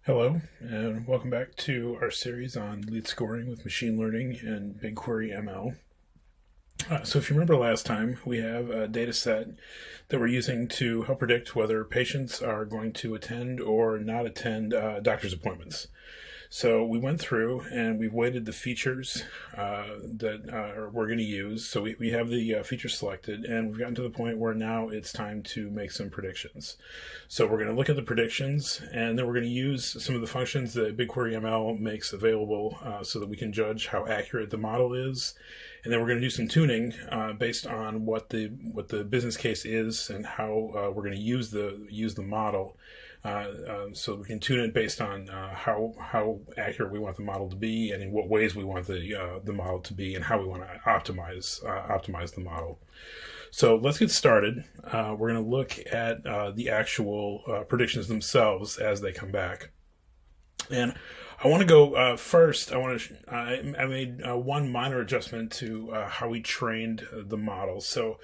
Hello, and welcome back to our series on lead scoring with machine learning and BigQuery ML. So if you remember last time, we have a data set that we're using to help predict whether patients are going to attend or not attend doctor's appointments. So we went through and we've weighted the features that we're going to use. So we have the features selected, and we've gotten to the point where now it's time to make some predictions. So we're going to look at the predictions, and then we're going to use some of the functions that BigQuery ML makes available so that we can judge how accurate the model is. And then we're going to do some tuning based on what the business case is and how we're going to use the model. So we can tune it based on how accurate we want the model to be, and in what ways we want the model to be, and how we want to optimize the model. So let's get started. We're going to look at the actual predictions themselves as they come back, and I want to go first. I made one minor adjustment to how we trained the model. So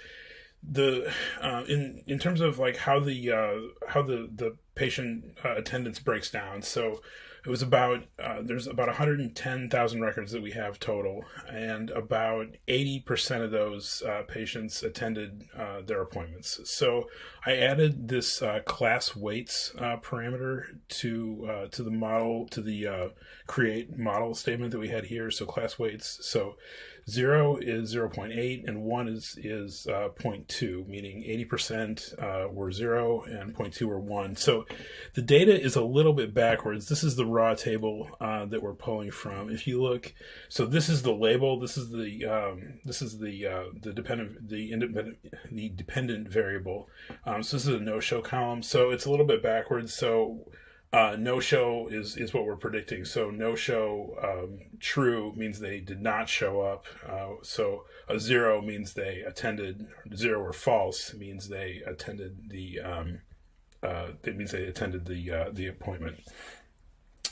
in terms of like how the patient attendance breaks down. So it was about there's about 110,000 records that we have total, and about 80% of those patients attended their appointments. So I added this class weights parameter to the model, to the create model statement that we had here. So class weights. So 0 is 0.8 and 1 is 0.2, meaning 80% were 0 and 0.2 were 1. So the data is a little bit backwards. This is the raw table that we're pulling from. If you look, so this is the label. This is the dependent variable. So this is a no-show column. So it's a little bit backwards. So no-show is what we're predicting. So no-show true means they did not show up. So a 0 means they attended. 0 or false means they attended the appointment.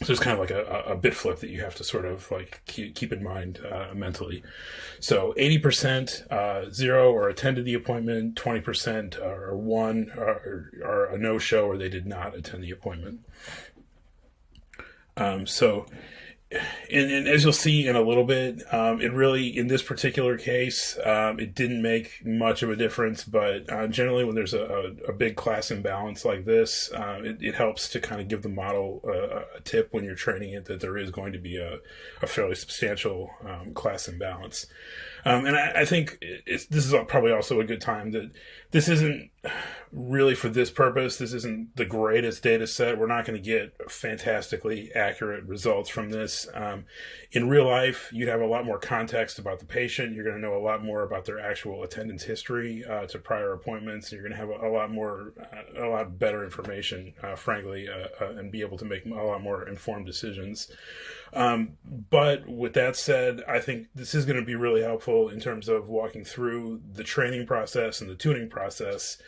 So it's kind of like a bit flip that you have to sort of like keep in mind mentally. So 80% 0 or attended the appointment, 20% are 1 are a no-show or they did not attend the appointment. And as you'll see in a little bit, it really, in this particular case, it didn't make much of a difference. But generally, when there's a big class imbalance like this, it helps to kind of give the model a tip when you're training it that there is going to be a fairly substantial class imbalance. And I think this is probably also a good time that this isn't really for this purpose. This isn't the greatest data set. We're not going to get fantastically accurate results from this. In real life, you'd have a lot more context about the patient. You're going to know a lot more about their actual attendance history to prior appointments. You're going to have a lot better information, frankly, and be able to make a lot more informed decisions. But with that said, I think this is going to be really helpful in terms of walking through the training process and the tuning process.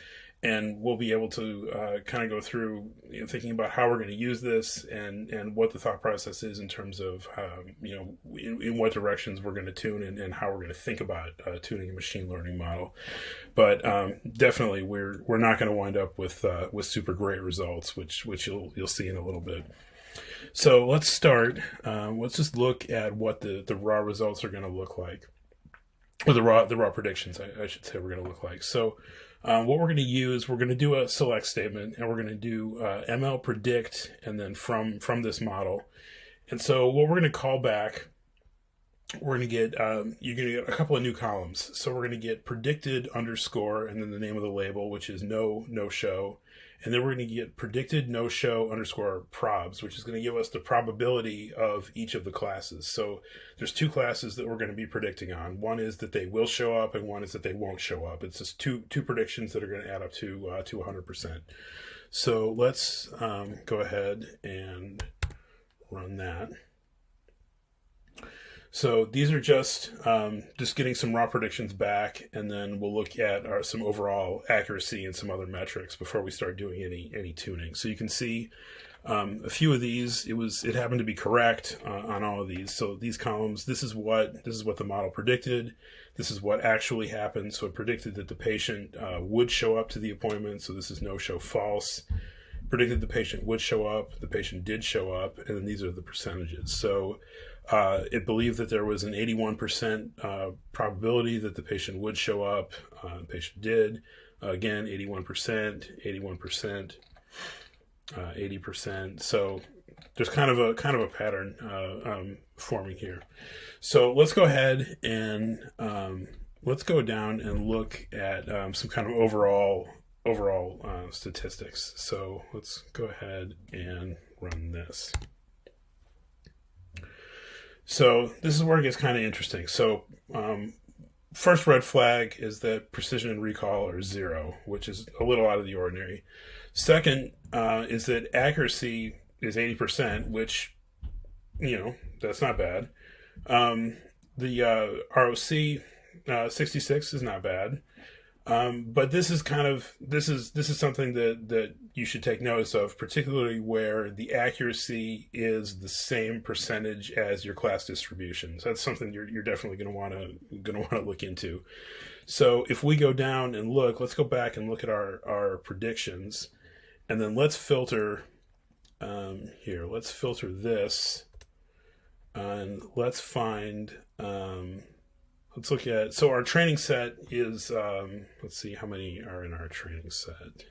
And we'll be able to kind of go through thinking about how we're going to use this and what the thought process is in terms of, in what directions we're going to tune and how we're going to think about tuning a machine learning model. But definitely, we're not going to wind up with super great results, which you'll see in a little bit. So let's start. Let's just look at what the raw results are going to look like, or the raw predictions, I should say, we're going to look like. So what we're going to use, we're going to do a select statement, and we're going to do ML predict, and then from this model. And so what we're going to call back, we're going to get you're going to get a couple of new columns. So we're going to get predicted underscore, and then the name of the label, which is no show. And then we're going to get predicted no-show underscore probs, which is going to give us the probability of each of the classes. So there's two classes that we're going to be predicting on. One is that they will show up, and one is that they won't show up. It's just two predictions that are going to add up to 100%. So let's go ahead and run that. So these are just getting some raw predictions back, and then we'll look at some overall accuracy and some other metrics before we start doing any tuning. So you can see a few of these. It happened to be correct on all of these. So these columns, this is what the model predicted. This is what actually happened. So it predicted that the patient would show up to the appointment. So this is no show false. predicted the patient would show up, the patient did show up, and then these are the percentages. So it believed that there was an 81% probability that the patient would show up. The patient did. Again, 81%, 81%, 80%. So there's kind of a pattern forming here. So let's go ahead and let's go down and look at some kind of overall statistics. So let's go ahead and run this. So this is where it gets kind of interesting. So first red flag is that precision and recall are 0, which is a little out of the ordinary. Second is that accuracy is 80%, which, that's not bad. The ROC 66 is not bad. But this is something that you should take notice of, particularly where the accuracy is the same percentage as your class distributions. That's something you're definitely going to want to look into. So if we go down and look, let's go back and look at our predictions, and then let's filter here. Let's filter this, and let's find. Let's look at, so our training set is, let's see how many are in our training set.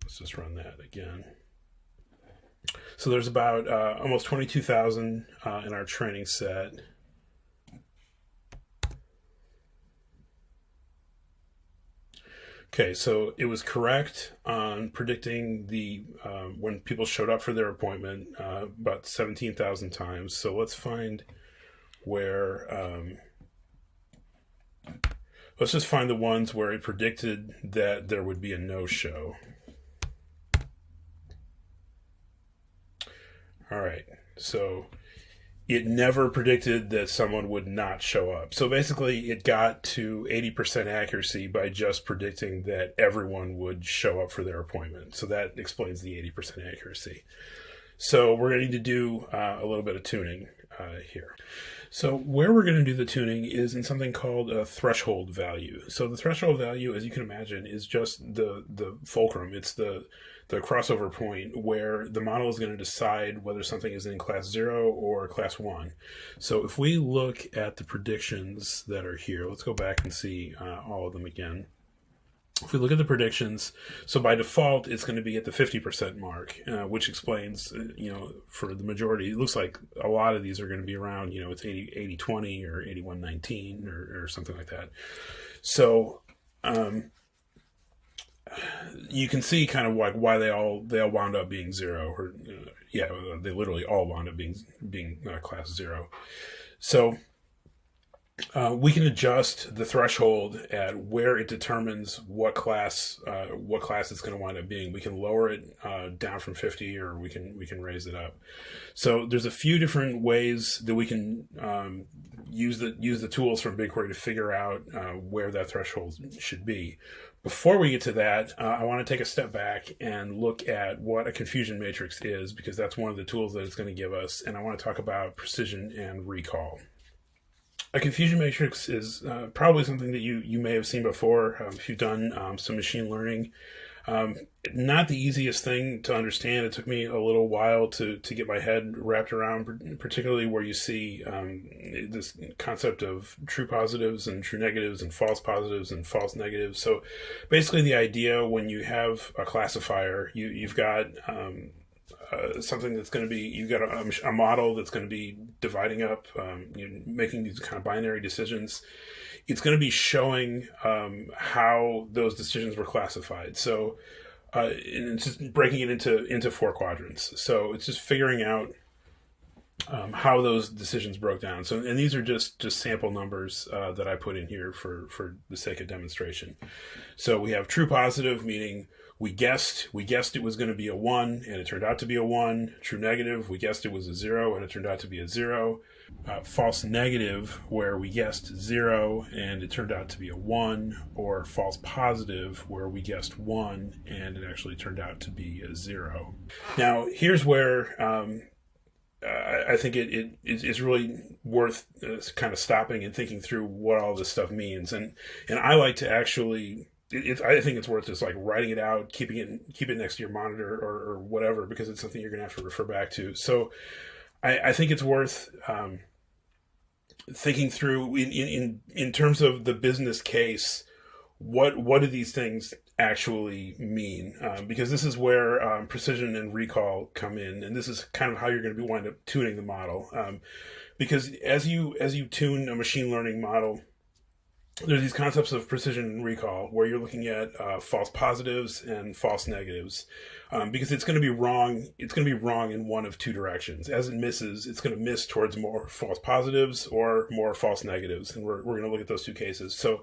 Let's just run that again. So there's about almost 22,000 in our training set. Okay, so it was correct on predicting the when people showed up for their appointment about 17,000 times. So let's find where let's just find the ones where it predicted that there would be a no-show. All right, so it never predicted that someone would not show up. So basically it got to 80% accuracy by just predicting that everyone would show up for their appointment. So that explains the 80% accuracy. So we're going to need to do a little bit of tuning here. So where we're going to do the tuning is in something called a threshold value. So the threshold value, as you can imagine, is just the fulcrum. It's the crossover point where the model is going to decide whether something is in class 0 or class 1. So if we look at the predictions that are here, let's go back and see all of them again. If we look at the predictions, so by default, it's going to be at the 50% mark, which explains, for the majority, it looks like a lot of these are going to be around, it's 80-20 or 81-19 or something like that. So you can see kind of like why they all wound up being 0, or they literally all wound up being class 0. So we can adjust the threshold at where it determines what class it's going to wind up being. We can lower it down from 50, or we can raise it up. So there's a few different ways that we can use the tools from BigQuery to figure out where that threshold should be. Before we get to that, I want to take a step back and look at what a confusion matrix is, because that's one of the tools that it's going to give us, and I want to talk about precision and recall. A confusion matrix is probably something that you may have seen before if you've done some machine learning. Not the easiest thing to understand. It took me a little while to get my head wrapped around, particularly where you see this concept of true positives and true negatives and false positives and false negatives. So basically the idea when you have a classifier, you've got something that's going to be, you've got a model that's going to be dividing up, making these kind of binary decisions. It's going to be showing how those decisions were classified. So and it's just breaking it into 4 quadrants. So it's just figuring out how those decisions broke down. So, and these are just sample numbers that I put in here for the sake of demonstration. So we have true positive, meaning we guessed it was going to be a 1, and it turned out to be a 1. True negative, we guessed it was a 0, and it turned out to be a 0. False negative, where we guessed 0, and it turned out to be a 1. Or false positive, where we guessed 1, and it actually turned out to be a 0. Now, here's where I think it's really worth kind of stopping and thinking through what all this stuff means. And I like to actually I think it's worth just like writing it out, keep it next to your monitor or whatever, because it's something you're going to have to refer back to. So I think it's worth thinking through in terms of the business case. What do these things actually mean? Because this is where precision and recall come in, and this is kind of how you're going to be wind up tuning the model. Because as you tune a machine learning model, there's these concepts of precision and recall where you're looking at false positives and false negatives, because it's going to be wrong. It's going to be wrong in one of two directions. As it misses, it's going to miss towards more false positives or more false negatives, and we're going to look at those two cases. So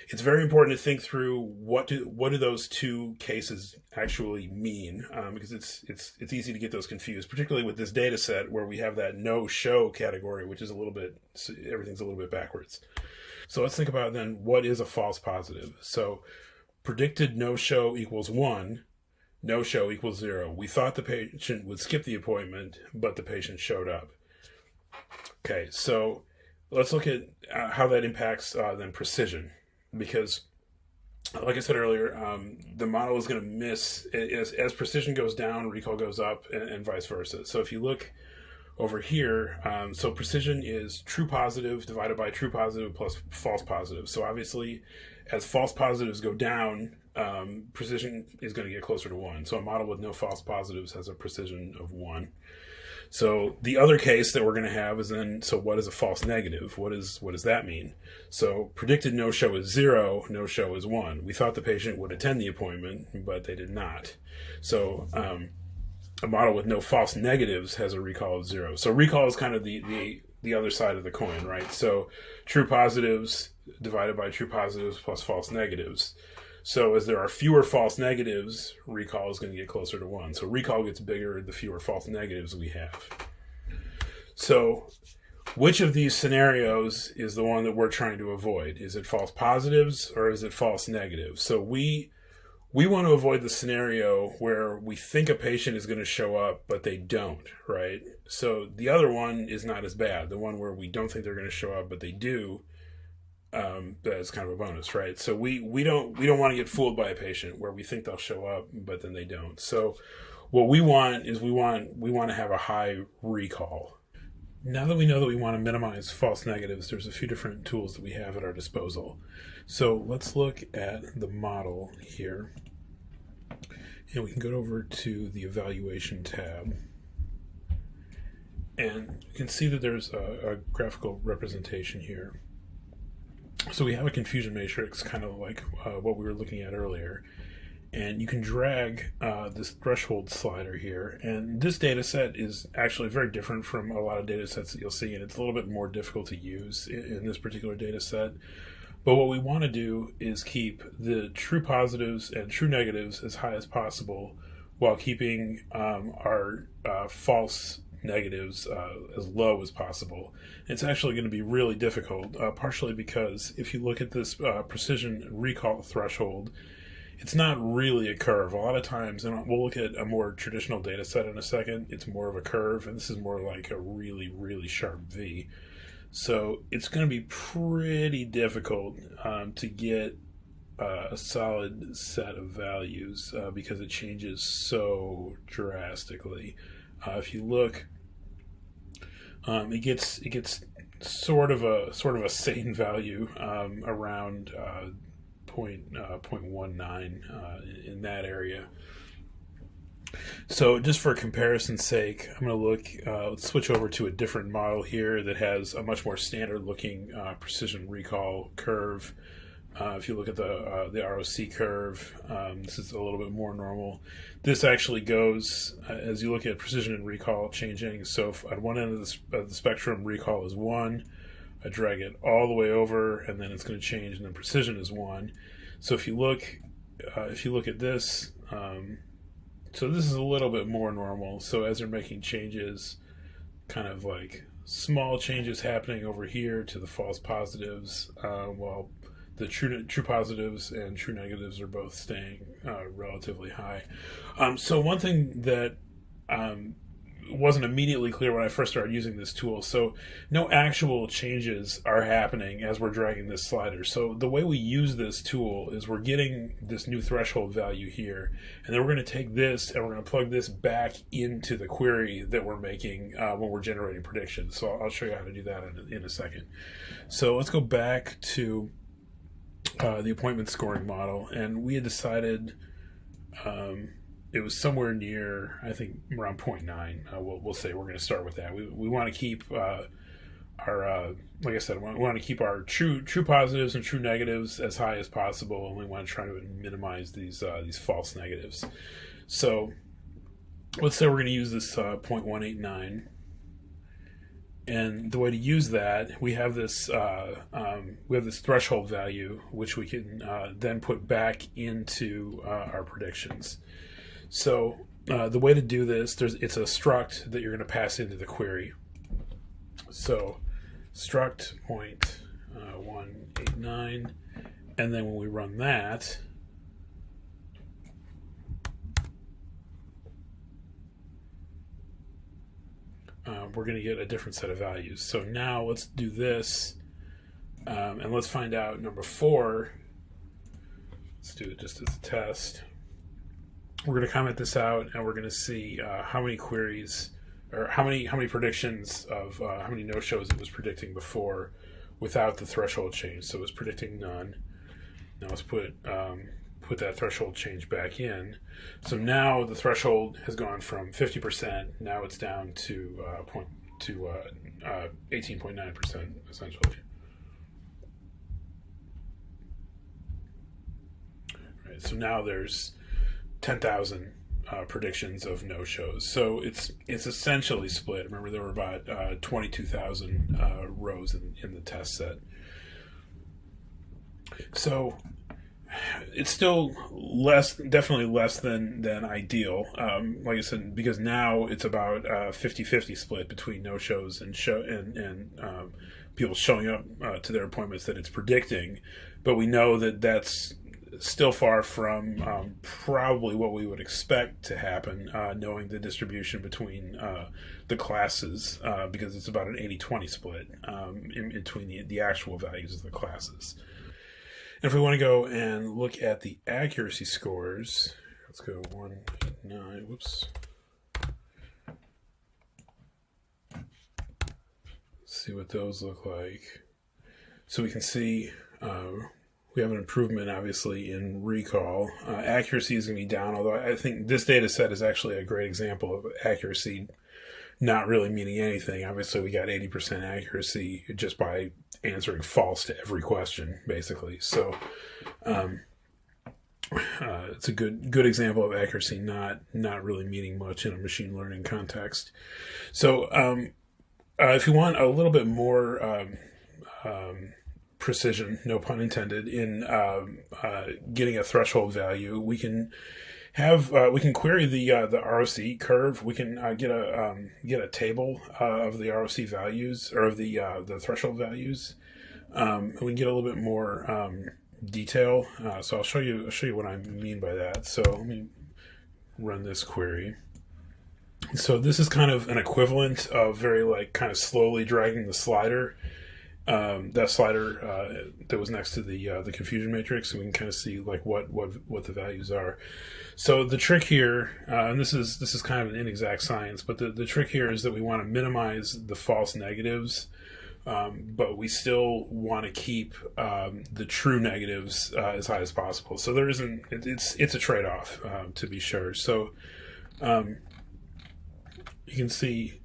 it's very important to think through what do those two cases actually mean, because it's easy to get those confused, particularly with this data set where we have that no show category, which is everything's a little bit backwards. So let's think about then, what is a false positive? So predicted no-show equals 1, no-show equals 0. We thought the patient would skip the appointment, but the patient showed up. Okay, so let's look at how that impacts then precision, because like I said earlier, the model is going to miss, as precision goes down, recall goes up, and vice versa. So if you look over here, so precision is true positive divided by true positive plus false positive. So obviously, as false positives go down, precision is going to get closer to 1. So a model with no false positives has a precision of 1. So the other case that we're going to have is then, so what is a false negative? What does that mean? So predicted no-show is 0, no-show is 1. We thought the patient would attend the appointment, but they did not. So a model with no false negatives has a recall of 0. So recall is kind of the other side of the coin, right? So true positives divided by true positives plus false negatives. So as there are fewer false negatives, recall is going to get closer to 1. So recall gets bigger the fewer false negatives we have. So which of these scenarios is the one that we're trying to avoid? Is it false positives or is it false negatives? So we want to avoid the scenario where we think a patient is going to show up, but they don't, right? So the other one is not as bad. The one where we don't think they're going to show up, but they do, that's kind of a bonus, right? So we don't want to get fooled by a patient where we think they'll show up, but then they don't. So what we want is we want to have a high recall. Now that we know that we want to minimize false negatives, there's a few different tools that we have at our disposal. So let's look at the model here. And we can go over to the evaluation tab. And you can see that there's a graphical representation here. So we have a confusion matrix, kind of like what we were looking at earlier. And you can drag this threshold slider here. And this data set is actually very different from a lot of data sets that you'll see, and it's a little bit more difficult to use in this particular data set. But what we want to do is keep the true positives and true negatives as high as possible while keeping our false negatives as low as possible. It's actually going to be really difficult, partially because if you look at this precision recall threshold, it's not really a curve. A lot of times, and we'll look at a more traditional data set in a second, it's more of a curve, and this is more like a really, really sharp V. So it's going to be pretty difficult to get a solid set of values because it changes so drastically. If you look, it gets sort of a sane value around 0.19 in that area. So just for comparison's sake, I'm going to look, let's switch over to a different model here that has a much more standard looking precision recall curve. If you look at the ROC curve, this is a little bit more normal. This actually goes, as you look at precision and recall changing, so at one end of the spectrum, recall is 1. I drag it all the way over, and then it's going to change, and then precision is 1. So if you look at this, so this is a little bit more normal. So as they're making changes, kind of like small changes happening over here to the false positives, while the true positives and true negatives are both staying relatively high. So one thing that wasn't immediately clear when I first started using this tool. So no actual changes are happening as we're dragging this slider. So the way we use this tool is we're getting this new threshold value here, and then we're going to take this and we're going to plug this back into the query that we're making when we're generating predictions. So I'll show you how to do that in a second. So let's go back to the appointment scoring model, and we had decided it was somewhere near, I think, around 0.9. We'll say we're going to start with that. We want to keep our, like I said, we want to keep our true positives and true negatives as high as possible, and we want to try to minimize these false negatives. So let's say we're going to use this 0.189. And the way to use that, we have this threshold value, which we can then put back into our predictions. So the way to do this, it's a struct that you're going to pass into the query. So struct 0.189, and then when we run that, we're going to get a different set of values. So now let's do this, and let's find out number 4. Let's do it just as a test. We're going to comment this out, and we're going to see how many queries, or how many predictions of how many no-shows it was predicting before without the threshold change. So it was predicting none. Now let's put that threshold change back in. So now the threshold has gone from 50%. Now it's down to 18.9% essentially. Right. So now there's 10,000 predictions of no-shows. So it's essentially split. Remember, there were about 22,000 rows in the test set. So it's still definitely less than ideal. Like I said, because now it's about 50-50 split between no-shows and people showing up to their appointments that it's predicting. But we know that that's still far from probably what we would expect to happen, knowing the distribution between the classes, because it's about an 80-20 split in between the actual values of the classes. And if we want to go and look at the accuracy scores, let's go 189, whoops. See what those look like. So we can see we have an improvement, obviously, in recall. Accuracy is going to be down, although I think this data set is actually a great example of accuracy not really meaning anything. Obviously, we got 80% accuracy just by answering false to every question, basically. So it's a good example of accuracy not really meaning much in a machine learning context. So if you want a little bit more precision, no pun intended, in getting a threshold value, we can query the ROC curve. We can get a table of the ROC values, or of the threshold values. We can get a little bit more detail. So I'll show you what I mean by that. So let me run this query. So this is kind of an equivalent of very kind of slowly dragging the slider. That slider that was next to the confusion matrix, so we can kind of see what the values are. So the trick here, and this is kind of an inexact science, but the trick here is that we want to minimize the false negatives, but we still want to keep the true negatives as high as possible. So there isn't. It's a trade-off, to be sure. So you can see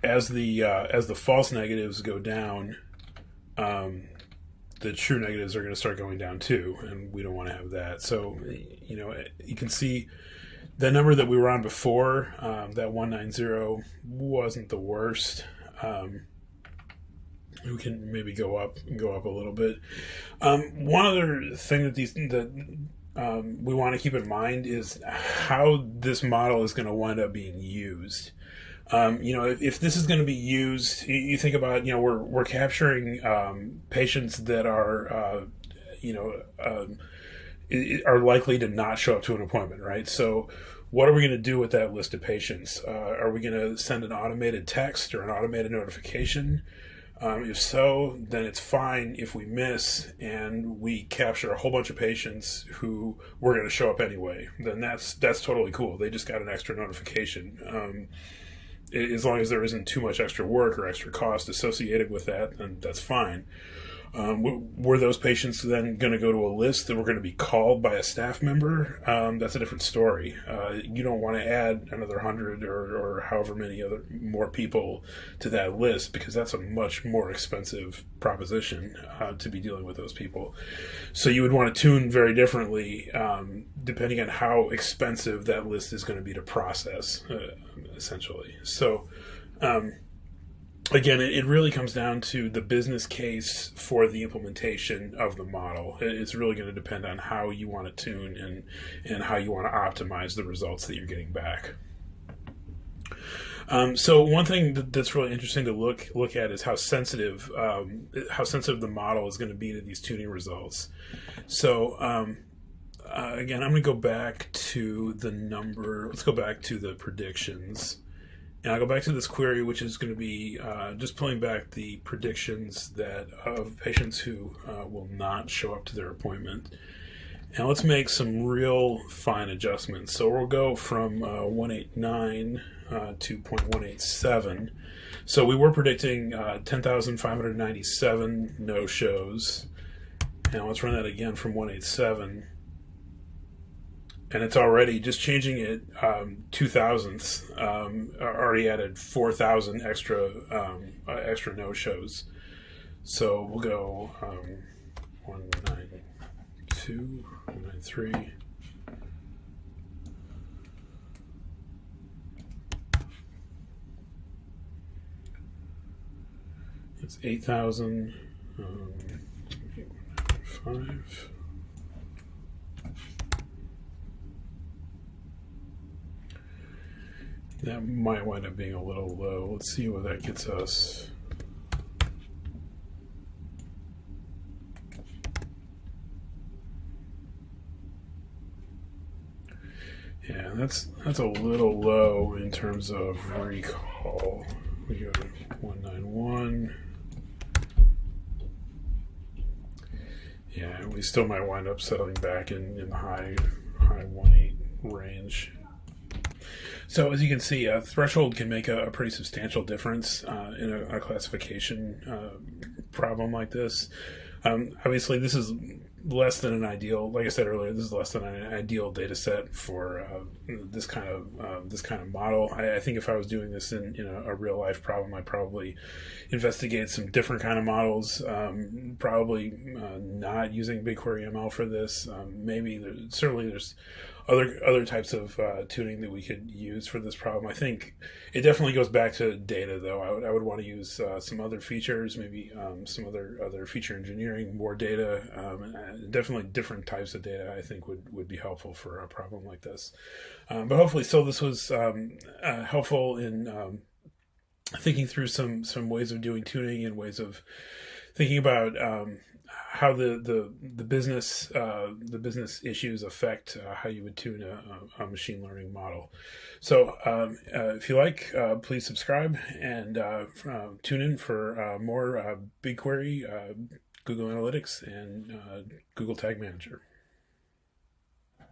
as the false negatives go down, the true negatives are going to start going down too, and we don't want to have that. So, you can see the number that we were on before, that 190, wasn't the worst. We can maybe go up a little bit. One other thing that we want to keep in mind is how this model is going to wind up being used. If this is going to be used, you think about, we're capturing patients that are likely to not show up to an appointment, right? So what are we going to do with that list of patients? Are we going to send an automated text or an automated notification? If so, then it's fine if we miss and we capture a whole bunch of patients who were going to show up anyway. Then that's totally cool. They just got an extra notification. As long as there isn't too much extra work or extra cost associated with that, then that's fine. Were those patients then going to go to a list that were going to be called by a staff member? That's a different story. You don't want to add another 100 or however many other more people to that list, because that's a much more expensive proposition to be dealing with those people. So you would want to tune very differently depending on how expensive that list is going to be to process, essentially. So again, it really comes down to the business case for the implementation of the model. It's really going to depend on how you want to tune and how you want to optimize the results that you're getting back. So one thing that's really interesting to look at is how sensitive the model is going to be to these tuning results. So again, I'm going to go back to the number. Let's go back to the predictions. And I'll go back to this query, which is going to be just pulling back the predictions of patients who will not show up to their appointment. And let's make some real fine adjustments. So we'll go from 189 to 0.187. So we were predicting 10,597 no-shows. And let's run that again from 187. And it's already, just changing it 2 thousandths, already added 4,000 extra no-shows. So we'll go 192, 193. It's 8,000. 195. That might wind up being a little low. Let's see what that gets us. Yeah, that's a little low in terms of recall. We go to 191. Yeah, we still might wind up settling back in the high 1.8 range. So as you can see, a threshold can make a pretty substantial difference in a classification problem like this. Obviously, this is less than an ideal. Like I said earlier, this is less than an ideal data set for this kind of model. I think if I was doing this in a real life problem, I'd probably investigate some different kind of models. Probably not using BigQuery ML for this. Certainly there's other types of tuning that we could use for this problem. I think it definitely goes back to data, though. I would want to use some other features, maybe some other feature engineering, more data, and definitely different types of data. I think would be helpful for a problem like this. But hopefully, this was helpful in thinking through some ways of doing tuning and ways of thinking about how the business issues affect how you would tune a machine learning model. So if you like, please subscribe and tune in for more BigQuery, Google Analytics, and Google Tag Manager.